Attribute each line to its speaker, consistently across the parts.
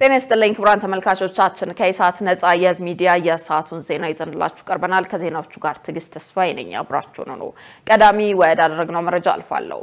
Speaker 1: ጤና ይስጥልኝ ክቡራን ተመልካቾቻችን ከኢሳት ነጻ የህዝብ ሚዲያ የሰዓቱን ዜና ይዘንላችሁ ቀርበናል ከዜናዎቹ ጋር ትግስት ተስፋዬ ነኝ አብራችሁን ነው ቀዳሚ ወዳደረግነው መረጃ አልፋለሁ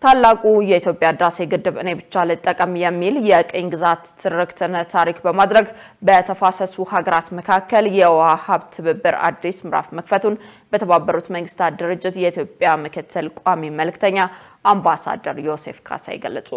Speaker 1: ታላቁ የኢትዮጵያ ህዳሴ ግድብ እኔ ብቻ ልጠቀም የሚል የቅኝ ግዛት ትርክትን ታሪክ በማድረግ በተፋሰሱ ሀገራት መካከል የውሃ ሀብት ትብብር አዲስ ምዕራፍ መክፈቱን በተባበሩት መንግስታት ድርጅት የኢትዮጵያ ምክትል ቋሚ መልእክተኛ አምባሳደር ዮሴፍ ካሳይ ገለጹ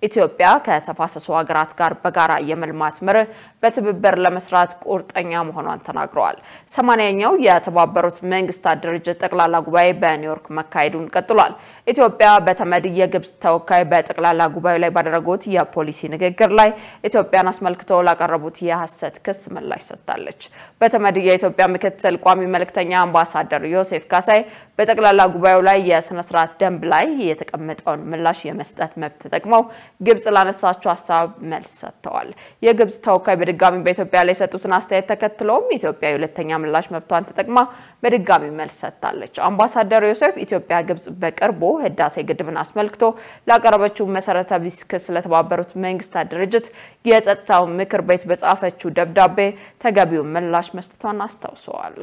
Speaker 1: ኢትዮጵያ ከተፋሰሱ ሀገራት ጋር በጋራ የመልማት መርህ በትብብር ለመስራት ቁርጠኛ መሆኗን ተናግረዋል 80ኛው የተባበሩት መንግስታት ድርጅት ጠቅላላ ጉባኤ በኒውዮርክ መካሄዱን ቀጥሏል ኢትዮጵያ በተመድ የግብጽ ተወካይ በጠቅላላ ጉባኤው ላይ ባደረጉት የፖሊሲ ንግግር ላይ ኢትዮጵያን አስመልክቶ ላቀረቡት የሐሰት ክስ ምላሽ ሰጥታለች በተመድ የኢትዮጵያ ምክትል ቋሚ መልእክተኛ አምባሳደር ዮሴፍ ካሳይ በጠቅላላ ጉባኤው ላይ የስነ ስርዓት ደንብ ላይ የተቀመጠውን ምላሽ የመስጠት መብት ተጠቅመው ግብጽ ላነሳቸው ሐሳብ መልስ ሰጥተዋል የግብጽ ተወካይ በድጋሚ በኢትዮጵያ ላይ የሰጡትን አስተያየት ተከትሎም ኢትዮጵያ የሁለተኛ ምላሽ መብቷን ተጠቅማ በድጋሚ መልስ ሰጥታለች አምባሳደር ዮሴፍ ኢትዮጵያ ግብጽ በቅርቡ ህዳሴ ግድብን አስመልክቶ ላቀረበችው መሰረተ ቢስ ክስ ለተባበሩት መንግስታት ድርጅት የጸጥታው ምክር ቤት በጻፈችው ደብዳቤ ተገቢው ምላሽ መስጠቷን አስታውሰዋል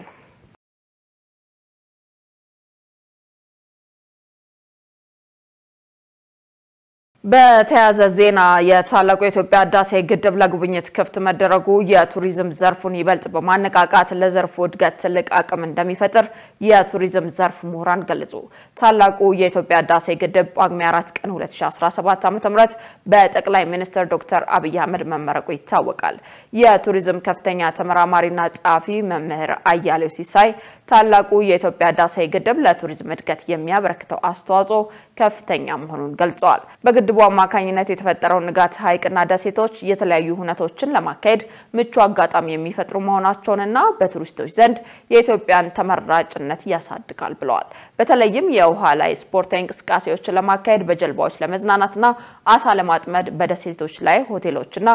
Speaker 1: በተያዘ ዜና የታላቁ የኢትዮጵያ ህዳሴ ግድብ ለጉብኝት ክፍት መደረጉ የቱሪዝም ዘርፉን ይበልጥ በማነቃቃት ለዘርፉ እድገት ትልቅ አቅም እንደሚፈጥር የቱሪዝም ዘርፍ ምሁራን ገለጹ ታላቁ የኢትዮጵያ ህዳሴ ግድብ ጳጉሜ 4 ቀን 2017 ዓ.ም በጠቅላይ ሚኒስትር ዶክተር አብይ አህመድ መመረቁ ይታወቃል የቱሪዝም ከፍተኛ ተመራማሪና ጻፊ መምህር አያሌው ሲሳይ ታላቁ የኢትዮጵያ ህዳሴ ግድብ ለቱሪዝም እድገት የሚያበረክተው አስተዋጽኦ ከፍተኛ መሆኑን ገልጸዋል በግድቡ አማካኝነት የተፈጠረው ንጋት ሐይቅና ደሴቶች የተለያዩ ሁነቶችን ለማካሄድ ምቹ አጋጣሚ የሚፈጥሩ መሆናቸውንና በቱሪስቶች ዘንድ የኢትዮጵያን ተመራጭነት ያሳድጋል ብለዋል በተለይም የውሃ ላይ ስፖርታዊ እንቅስቃሴዎችን ለማካሄድ በጀልባዎች ለመዝናናትና አሳ ለማጥመድ በደሴቶች ላይ ሆቴሎችና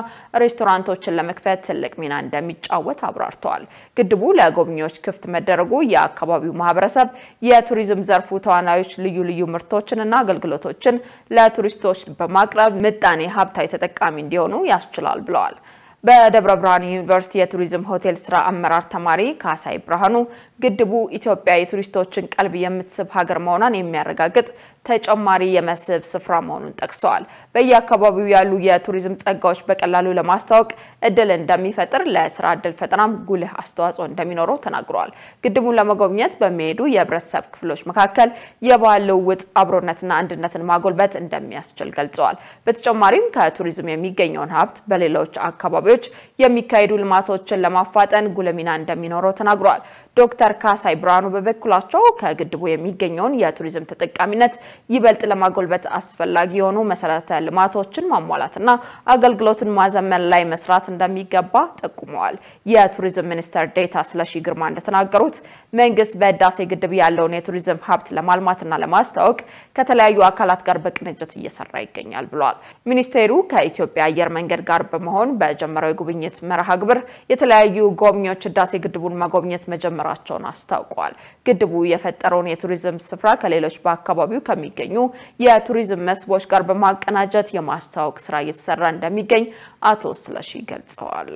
Speaker 1: ሬስቶራንቶችን ለመክፈት ትልቅ ሚና እንደሚጫወት አብራርተዋል ግድቡ ለጎብኚዎች ክፍት መደረጉ የአካባቢው ማህበረሰብ የቱሪዝም ዘርፉ ተዋናዮች ልዩ ልዩ ምርቶችንና አገልግሎቶችን ለቱሪስቶች በማቅረብ ምጣኔ ሀብታዊ ተጠቃሚ እንዲሆኑ ያስችላል ብለዋል በደብረ ብርሃን ዩኒቨርሲቲ የቱሪዝም ሆቴል ስራ አመራር ተማሪ ካሳይ ብርሃኑ ግድቡ ኢትዮጵያ የቱሪስቶችን ቀልብ የምትስብ ሀገር መሆኗን የሚያረጋግጥ ተጨማሪ የመስህብ ስፍራ መሆኑን ጠቅሰዋል በየአካባቢው ያሉ የቱሪዝም ጸጋዎች በቀላሉ ለማስተዋወቅ እድል እንደሚፈጥር ለስራ እድል ፈጠራም ጉልህ አስተዋጽኦ እንደሚኖረው ተናግረዋል ግድቡን ለመጎብኘት በሚሄዱ የህብረተሰብ ክፍሎች መካከል የባህል ልውውጥ አብሮነትና አንድነትን ማጎልበት እንደሚያስችል ገልጸዋል በተጨማሪም ከቱሪዝም የሚገኘውን ሀብት በሌሎች አካባቢዎች የሚካሄዱ ልማቶችን ለማፋጠን ጉልህ ሚና እንደሚኖረው ተናግረዋል ዶክተር ካሳይ ብርሃኑ በበኩላቸው ከግድቡ የሚገኘውን የቱሪዝም ተጠቃሚነት ይበልጥ ለማጎልበት አስፈላጊ የሆኑ መሰረተ ልማቶችን ማሟላትና አገልግሎትን ማዘመን ላይ መስራት እንደሚገባ ጠቁመዋል የቱሪዝም ሚኒስተር ዴታ ስለሺ ግርማ እንደተናገሩት መንግስት በህዳሴ ግድብ ያለውን የቱሪዝም ሀብት ለማልማትና ለማስተዋወቅ ከተለያዩ አካላት ጋር በቅንጅት እየሰራ ይገኛል ብለዋል ሚኒስቴሩ ከኢትዮጵያ አየር መንገድ ጋር በመሆን በጀመረው የጉብኝት መርሃ ግብር የተለያዩ ጎብኚዎች ህዳሴ ግድቡን መጎብኘት መጀመራቸውን አስታውቀዋል ግድቡ የፈጠረውን የቱሪዝም ስፍራ ከሌሎች በአካባቢው ከሚገኙ የቱሪዝም መስህቦች ጋር በማቀናጀት የማስተዋወቅ ስራ እየተሰራ እንደሚገኝ አቶ ስለሺ ገልጸዋል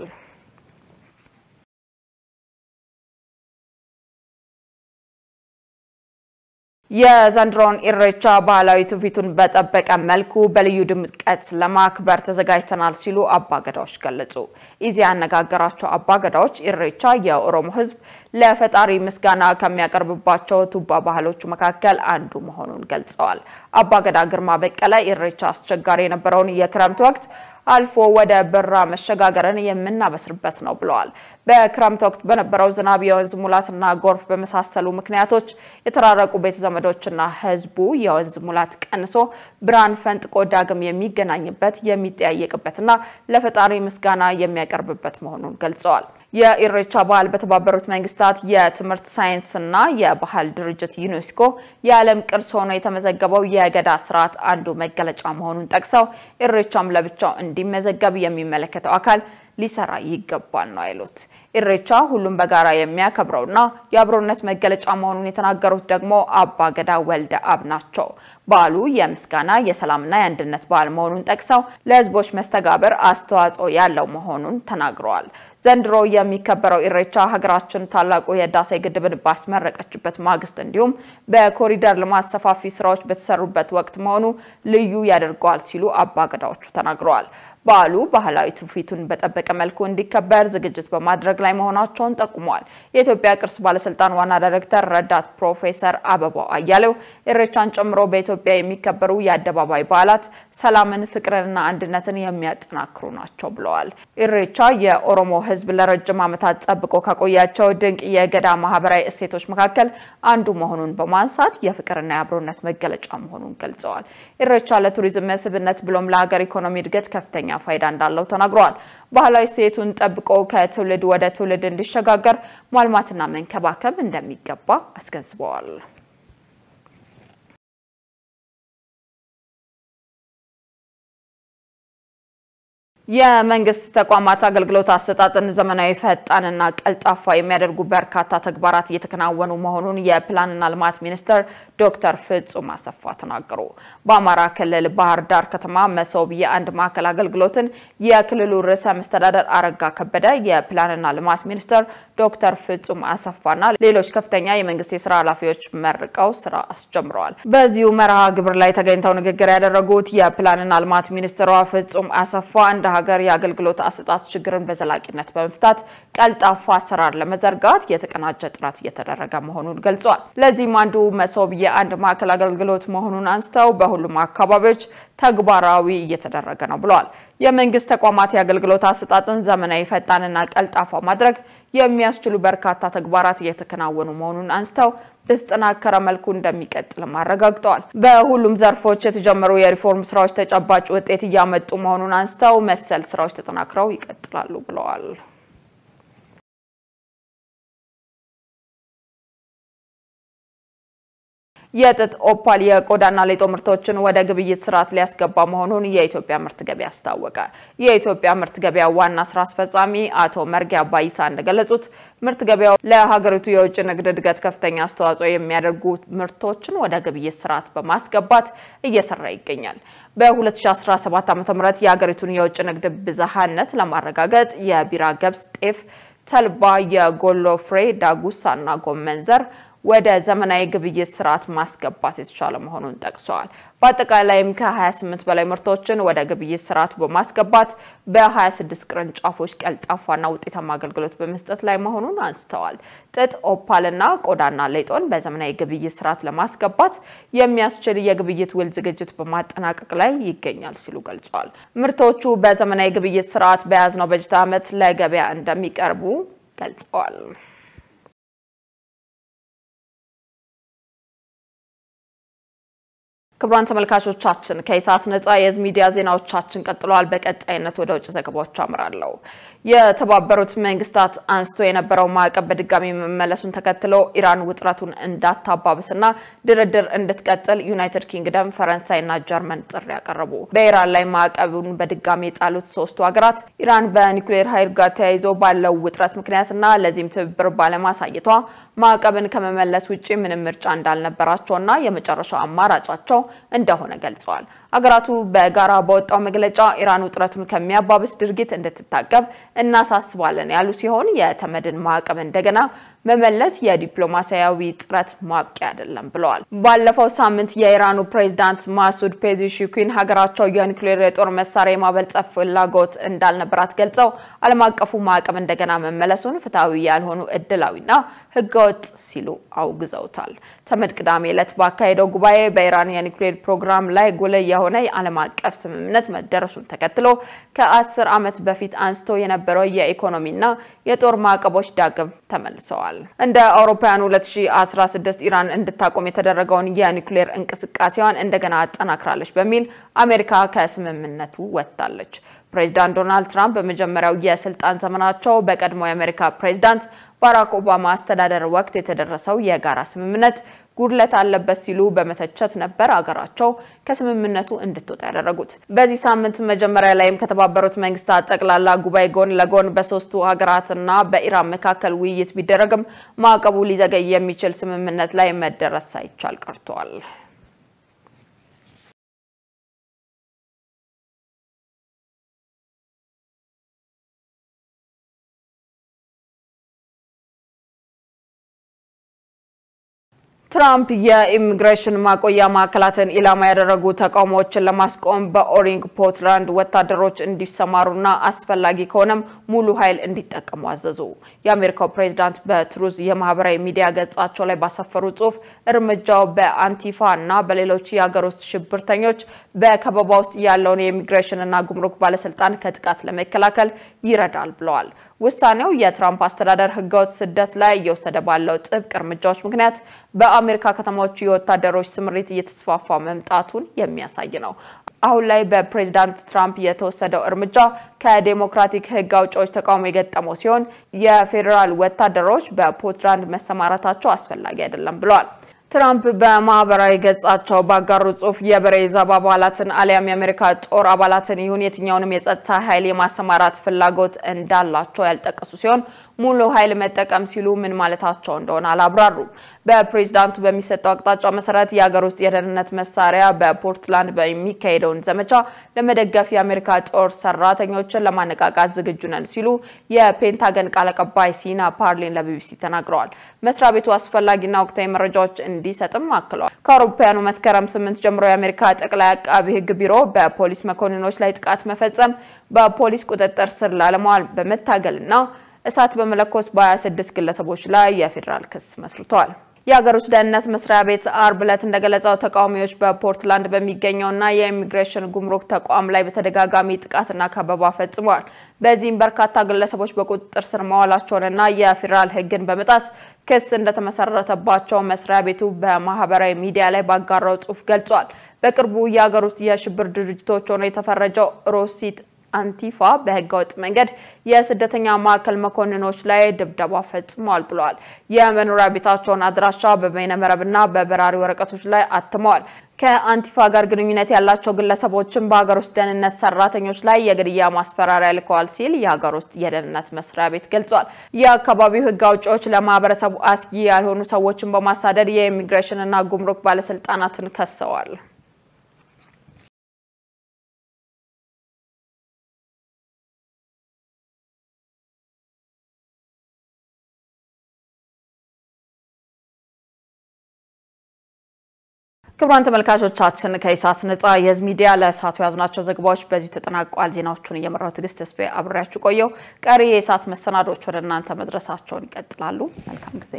Speaker 1: የዘንድሮን ኢሬቻ ባህላዊ ትውፊቱን በጠበቀ መልኩ በልዩ ድምቀት ለማክበር ተዘጋጅተናል ሲሉ አባገዳዎች ገለጹ ኢዚያ ያነጋገራቸው አባገዳዎች ኢሬቻ የኦሮሞ ህዝብ ለፈጣሪ ምስጋና ከሚያቀርብባቸው ቱባ ባህሎች መካከል አንዱ መሆኑን ገልጸዋል አባገዳ ግርማ በቀለ ኢሬቻ አስቸጋሪ የነበረውን የክረምት ወቅት አልፎ ወደ በራ መሸጋገርን የምናበስርበት ነው ብለዋል በክረምት ወቅት በነበረው ዝናብ የወንዝ ሙላትና ጎርፍ በመሳሰሉ ምክንያቶች የተራረቁ ቤተዘመዶችና ህዝቡ የወንዝ ሙላት ቀንሶ ብራን ፈንጥቆ ዳግም የሚገናኝበት የሚጠያየቅበትና ለፈጣሪ ምስጋና የሚያቀርብበት መሆኑን ገልጸዋል የኢሬቻ በዓል በተባበሩት መንግስታት የትምህርት ሳይንስና የባህል ድርጅት ዩኔስኮ የዓለም ቅርስ ሆኖ የተመዘገበው የገዳ ስርዓት አንዱ መገለጫ መሆኑን ጠቅሰው ኢሬቻም ለብቻው እንዲመዘገብ የሚመለከተው አካል ሊሰራ ይገባል ነው ያሉት። ኢሬቻ ሁሉም በጋራ የሚያከብረውና የአብሮነት መገለጫ መሆኑን የተናገሩት ደግሞ አባ ገዳ ወልደ አብ ናቸው። በዓሉ የምስጋና የሰላምና የአንድነት በዓል መሆኑን ጠቅሰው ለህዝቦች መስተጋብር አስተዋጽኦ ያለው መሆኑን ተናግረዋል። ዘንድሮ የሚከበረው ኢሬቻ ሀገራችን ታላቁ የህዳሴ ግድብን ባስመረቀችበት ማግስት እንዲሁም በኮሪደር ልማት ሰፋፊ ስራዎች በተሰሩበት ወቅት መሆኑ ልዩ ያደርገዋል ሲሉ አባ ገዳዎቹ ተናግረዋል። በዓሉ ባህላዊ ትውፊቱን በጠበቀ መልኩ እንዲከበር ዝግጅት በማድረግ ላይ መሆናቸውን ጠቁመዋል። የኢትዮጵያ ቅርስ ባለስልጣን ዋና ዳይሬክተር ረዳት ፕሮፌሰር አበባው አያሌው ኢሬቻን ጨምሮ በኢትዮጵያ የሚከበሩ የአደባባይ በዓላት ሰላምን፣ ፍቅርንና አንድነትን የሚያጠናክሩ ናቸው ብለዋል። ኢሬቻ የኦሮሞ ህዝብ ለረጅም ዓመታት ጠብቆ ካቆያቸው ድንቅ የገዳ ማህበራዊ እሴቶች መካከል አንዱ መሆኑን በማንሳት የፍቅርና የአብሮነት መገለጫ መሆኑን ገልጸዋል። ኢሬቻ ለቱሪዝም መስህብነት ብሎም ለሀገር ኢኮኖሚ እድገት ከፍተኛ ፋይዳ እንዳለው ተናግረዋል። ባህላዊ እሴቱን ጠብቆ ከትውልድ ወደ ትውልድ እንዲሸጋገር ማልማትና መንከባከብ እንደሚገባ አስገንዝበዋል። የመንግስት ተቋማት አገልግሎት አሰጣጥን ዘመናዊ ፈጣንና ቀልጣፋ የሚያደርጉ በርካታ ተግባራት እየተከናወኑ መሆኑን የፕላንና ልማት ሚኒስትር ዶክተር ፍጹም አሰፋ ተናገሩ። በአማራ ክልል ባህር ዳር ከተማ መሶብ የአንድ ማዕከል አገልግሎትን የክልሉ ርዕሰ መስተዳድር አረጋ ከበደ፣ የፕላንና ልማት ሚኒስትር ዶክተር ፍጹም አሰፋና ሌሎች ከፍተኛ የመንግስት የሥራ ኃላፊዎች መርቀው ስራ አስጀምረዋል። በዚሁ መርሃ ግብር ላይ ተገኝተው ንግግር ያደረጉት የፕላንና ልማት ሚኒስትሯ ፍጹም አሰፋ እንደ ሀገር የአገልግሎት አሰጣጥ ችግርን በዘላቂነት በመፍታት ቀልጣፋ አሰራር ለመዘርጋት የተቀናጀ ጥረት እየተደረገ መሆኑን ገልጸዋል። ለዚህም አንዱ መሶብ የአንድ ማዕከል አገልግሎት መሆኑን አንስተው በሁሉም አካባቢዎች ተግባራዊ እየተደረገ ነው ብለዋል። የመንግስት ተቋማት የአገልግሎት አሰጣጥን ዘመናዊ ፈጣንና ቀልጣፋ ማድረግ የሚያስችሉ በርካታ ተግባራት እየተከናወኑ መሆኑን አንስተው በተጠናከረ መልኩ እንደሚቀጥል አረጋግጠዋል። በሁሉም ዘርፎች የተጀመሩ የሪፎርም ስራዎች ተጨባጭ ውጤት እያመጡ መሆኑን አንስተው መሰል ስራዎች ተጠናክረው ይቀጥላሉ ብለዋል። የጥጥ ኦፓል የቆዳና ሌጦ ምርቶችን ወደ ግብይት ስርዓት ሊያስገባ መሆኑን የኢትዮጵያ ምርት ገበያ አስታወቀ። የኢትዮጵያ ምርት ገበያ ዋና ስራ አስፈጻሚ አቶ መርጊያ ባይሳ እንደገለጹት ምርት ገበያው ለሀገሪቱ የውጭ ንግድ እድገት ከፍተኛ አስተዋጽኦ የሚያደርጉ ምርቶችን ወደ ግብይት ስርዓት በማስገባት እየሰራ ይገኛል። በ2017 ዓ.ም የሀገሪቱን የውጭ ንግድ ብዝሃነት ለማረጋገጥ የቢራ ገብስ፣ ጤፍ፣ ተልባ፣ የጎሎ ፍሬ፣ ዳጉሳና ጎመን ዘር ወደ ዘመናዊ ግብይት ስርዓት ማስገባት የተቻለ መሆኑን ጠቅሰዋል። በአጠቃላይም ከ28 በላይ ምርቶችን ወደ ግብይት ስርዓት በማስገባት በ26 ቅርንጫፎች ቀልጣፋና ውጤታማ አገልግሎት በመስጠት ላይ መሆኑን አንስተዋል። ጥጥ ኦፓልና ቆዳና ሌጦን በዘመናዊ ግብይት ስርዓት ለማስገባት የሚያስችል የግብይት ውል ዝግጅት በማጠናቀቅ ላይ ይገኛል ሲሉ ገልጸዋል። ምርቶቹ በዘመናዊ ግብይት ስርዓት በያዝነው በጀት ዓመት ለገበያ እንደሚቀርቡ ገልጸዋል። ክቡራን ተመልካቾቻችን ከኢሳት ነጻ የህዝብ ሚዲያ ዜናዎቻችን ቀጥለዋል። በቀጣይነት ወደ ውጭ ዘገባዎች አምራለሁ። የተባበሩት መንግስታት አንስቶ የነበረው ማዕቀብ በድጋሚ መመለሱን ተከትሎ ኢራን ውጥረቱን እንዳታባብስና ድርድር እንድትቀጥል ዩናይትድ ኪንግደም፣ ፈረንሳይና ጀርመን ጥሪ ያቀረቡ። በኢራን ላይ ማዕቀቡን በድጋሚ የጣሉት ሶስቱ ሀገራት ኢራን በኒውክሌር ኃይል ጋር ተያይዞ ባለው ውጥረት ምክንያትና ለዚህም ትብብር ባለማሳየቷ ማዕቀብን ከመመለስ ውጪ ምንም ምርጫ እንዳልነበራቸውና የመጨረሻው አማራጫቸው እንደሆነ ገልጸዋል። አገራቱ በጋራ በወጣው መግለጫ ኢራን ውጥረቱን ከሚያባብስ ድርጊት እንድትታቀብ እናሳስባለን ያሉ ሲሆን የተመድን ማዕቀብ እንደገና መመለስ የዲፕሎማሲያዊ ጥረት ማብቂያ አይደለም ብለዋል። ባለፈው ሳምንት የኢራኑ ፕሬዝዳንት ማሱድ ፔዜሽኪን ሀገራቸው የኒውክሌር የጦር መሳሪያ ማበልጸግ ፍላጎት እንዳልነበራት ገልጸው ዓለም አቀፉ ማዕቀብ እንደገና መመለሱን ፍትሃዊ ያልሆኑ እድላዊና ህገወጥ ሲሉ አውግዘውታል። ተመድ ቅዳሜ ዕለት ባካሄደው ጉባኤ በኢራን የኒውክሌር ፕሮግራም ላይ ጉልህ የሆነ የዓለም አቀፍ ስምምነት መደረሱን ተከትሎ ከ10 ዓመት በፊት አንስቶ የነበረው የኢኮኖሚና የጦር ማዕቀቦች ዳግም ተመልሰዋል። እንደ አውሮፓውያን 2016 ኢራን እንድታቆም የተደረገውን የኒውክሌር እንቅስቃሴዋን እንደገና አጠናክራለች በሚል አሜሪካ ከስምምነቱ ወጣለች። ፕሬዝዳንት ዶናልድ ትራምፕ በመጀመሪያው የስልጣን ዘመናቸው በቀድሞ የአሜሪካ ፕሬዝዳንት ባራክ ኦባማ አስተዳደር ወቅት የተደረሰው የጋራ ስምምነት ጉድለት አለበት ሲሉ በመተቸት ነበር አገራቸው ከስምምነቱ እንድትወጣ ያደረጉት። በዚህ ሳምንት መጀመሪያ ላይም ከተባበሩት መንግስታት ጠቅላላ ጉባኤ ጎን ለጎን በሶስቱ ሀገራትና በኢራን መካከል ውይይት ቢደረግም ማዕቀቡ ሊዘገይ የሚችል ስምምነት ላይ መደረስ ሳይቻል ቀርቷል። ትራምፕ የኢሚግሬሽን ማቆያ ማዕከላትን ኢላማ ያደረጉ ተቃውሞዎችን ለማስቆም በኦሪንግ ፖርትላንድ ወታደሮች እንዲሰማሩና አስፈላጊ ከሆነም ሙሉ ኃይል እንዲጠቀሙ አዘዙ። የአሜሪካው ፕሬዝዳንት በትሩዝ የማህበራዊ ሚዲያ ገጻቸው ላይ ባሰፈሩ ጽሑፍ እርምጃው በአንቲፋና በሌሎች የሀገር ውስጥ ሽብርተኞች በከበባ ውስጥ ያለውን የኢሚግሬሽንና ጉምሩክ ባለስልጣን ከጥቃት ለመከላከል ይረዳል ብለዋል። ውሳኔው የትራምፕ አስተዳደር ህገወጥ ስደት ላይ እየወሰደ ባለው ጥብቅ እርምጃዎች ምክንያት በአሜሪካ ከተሞች የወታደሮች ስምሪት እየተስፋፋ መምጣቱን የሚያሳይ ነው። አሁን ላይ በፕሬዝዳንት ትራምፕ የተወሰደው እርምጃ ከዲሞክራቲክ ህግ አውጪዎች ተቃውሞ የገጠመው ሲሆን የፌደራል ወታደሮች በፖርትላንድ መሰማራታቸው አስፈላጊ አይደለም ብለዋል። ትራምፕ በማህበራዊ ገጻቸው ባጋሩ ጽሑፍ የበሬ ዘብ አባላትን አሊያም የአሜሪካ ጦር አባላትን ይሁን የትኛውንም የጸጥታ ኃይል የማሰማራት ፍላጎት እንዳላቸው ያልጠቀሱ ሲሆን ሙሉ ኃይል መጠቀም ሲሉ ምን ማለታቸው እንደሆነ አላብራሩም። በፕሬዝዳንቱ በሚሰጠው አቅጣጫ መሰረት የሀገር ውስጥ የደህንነት መሳሪያ በፖርትላንድ በሚካሄደው ዘመቻ ለመደገፍ የአሜሪካ ጦር ሰራተኞችን ለማነቃቃት ዝግጁ ነን ሲሉ የፔንታገን ቃል አቀባይ ሲና ፓርሊን ለቢቢሲ ተናግረዋል። መስሪያ ቤቱ አስፈላጊና ወቅታዊ መረጃዎች እንዲሰጥም አክለዋል። ከአውሮፓውያኑ መስከረም 8 ጀምሮ የአሜሪካ ጠቅላይ አቃቢ ህግ ቢሮ በፖሊስ መኮንኖች ላይ ጥቃት መፈጸም፣ በፖሊስ ቁጥጥር ስር ላለማዋል በመታገልና እሳት በመለኮስ በ26 ግለሰቦች ላይ የፌደራል ክስ መስርቷል። የሀገር ውስጥ ደህንነት መስሪያ ቤት አርብ ዕለት እንደገለጸው ተቃዋሚዎች በፖርትላንድ በሚገኘውና የኢሚግሬሽን ጉምሩክ ተቋም ላይ በተደጋጋሚ ጥቃትና ከበባ ፈጽመዋል። በዚህም በርካታ ግለሰቦች በቁጥጥር ስር መዋላቸውንና የፌደራል ህግን በመጣስ ክስ እንደተመሰረተባቸው መስሪያ ቤቱ በማህበራዊ ሚዲያ ላይ ባጋራው ጽሑፍ ገልጿል። በቅርቡ የሀገር ውስጥ የሽብር ድርጅቶች ሆኖ የተፈረጀው ሮሲት አንቲፋ በህገወጥ መንገድ የስደተኛ ማዕከል መኮንኖች ላይ ድብደባ ፈጽመዋል ብለዋል። የመኖሪያ ቤታቸውን አድራሻ በበይነመረብና በበራሪ ወረቀቶች ላይ አትመዋል። ከአንቲፋ ጋር ግንኙነት ያላቸው ግለሰቦችን በሀገር ውስጥ ደህንነት ሰራተኞች ላይ የግድያ ማስፈራሪያ ልከዋል ሲል የሀገር ውስጥ የደህንነት መስሪያ ቤት ገልጿል። የአካባቢው ህግ አውጪዎች ለማህበረሰቡ አስጊ ያልሆኑ ሰዎችን በማሳደድ የኢሚግሬሽንና ጉምሩክ ባለስልጣናትን ከሰዋል። ክቡራን ተመልካቾቻችን ከኢሳት ነጻ የህዝብ ሚዲያ ለሳቱ ያዝናቸው ዘገባዎች በዚህ ተጠናቋል። ዜናዎቹን እየመራው ትግስት ተስፋዬ አብሬያችሁ ቆየው። ቀሪ የኢሳት መሰናዶች ወደ እናንተ መድረሳቸውን ይቀጥላሉ። መልካም ጊዜ።